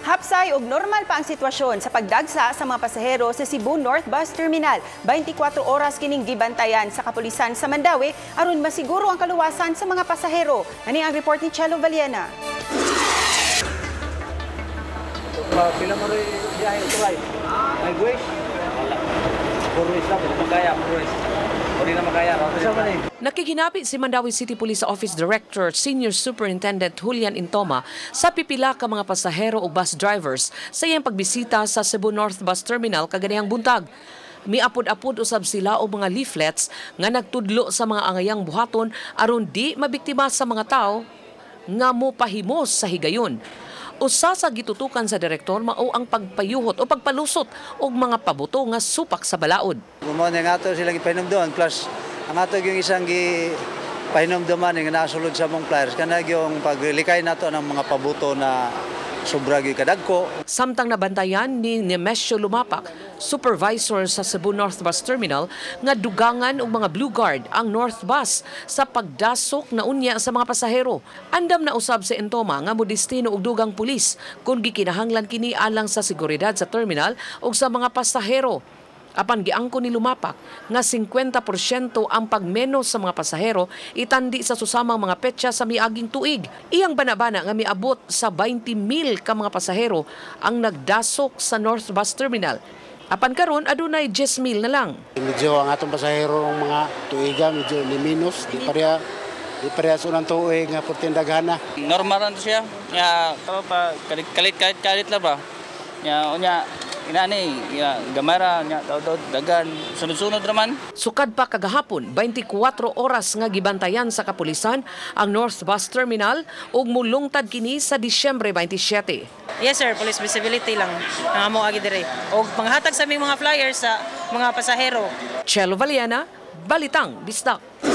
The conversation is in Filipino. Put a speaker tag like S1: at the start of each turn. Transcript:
S1: Hapsay ug normal pa ang sitwasyon sa pagdagsa sa mga pasahero sa Cebu North Bus Terminal. 24 oras kining gibantayan sa kapulisan sa Mandawi aron masiguro ang kaluwasan sa mga pasahero. Ani ang report ni Chelo Valiana.
S2: Pila mo rin biyahe ito ay? Ay, guys? Wala. Puro isla, puro magkaya, puro isla. Puro na magkaya.
S3: Nakikinapit si Mandawi City Police Office Director Senior Superintendent Julian Intoma sa pipila ka mga pasahero o bus drivers sa iyang pagbisita sa Cebu North Bus Terminal kaganihang buntag. Miapod-apod usab sila og mga leaflets nga nagtudlo sa mga angayang buhaton aron di mabiktima sa mga tao nga mopahimos sa higayon. Usa sa gitutukan sa direktor mao ang pagpayuhot o pagpalusot og mga pabuto nga supak sa balaod.
S2: Gumawa nga ato silang ipahinumduman plus ang ato yung isang pahinumduman nga nasulod sa mong flyers kana yung paglikay nato ng mga pabuto na sobra gyud kadagko.
S3: Samtang nabantayan ni Nemesio Lumapak, supervisor sa Cebu North Bus Terminal, nga dugangan og mga Blue Guard ang North Bus sa pagdasok na unya sa mga pasahero. Andam na usab sa Intoma nga modestino og dugang pulis kung gikinahanglan kini alang sa seguridad sa terminal ug sa mga pasahero. Apan giangko ni Lumapak nga 50% ang pagmenos sa mga pasahero itandi sa susamang mga petsa sa miaging tuig. Iyang banabana nga miabot sa 20,000 ka mga pasahero ang nagdasok sa North Bus Terminal. Apan karon adunay 10,000 na lang.
S4: Medyo ang atong pasahero ng mga tuiga medyo ni minus di pareha sa unang tuig nga portindagana.
S5: Normal ran siya. Ya pa kalit la ba. Ya unya inani ya gamara nya daw dagan sunod-sunod raman.
S3: Sukad pa kagahapon 24 oras nga gibantayan sa kapulisan ang North Bus Terminal ug mulungtad kini sa Disyembre 27.
S6: Yes sir, police visibility lang ang amo agi dire. Og panghatag sa aming mga flyers sa mga pasahero.
S3: Chelo Valiana, Balitang Bisdak.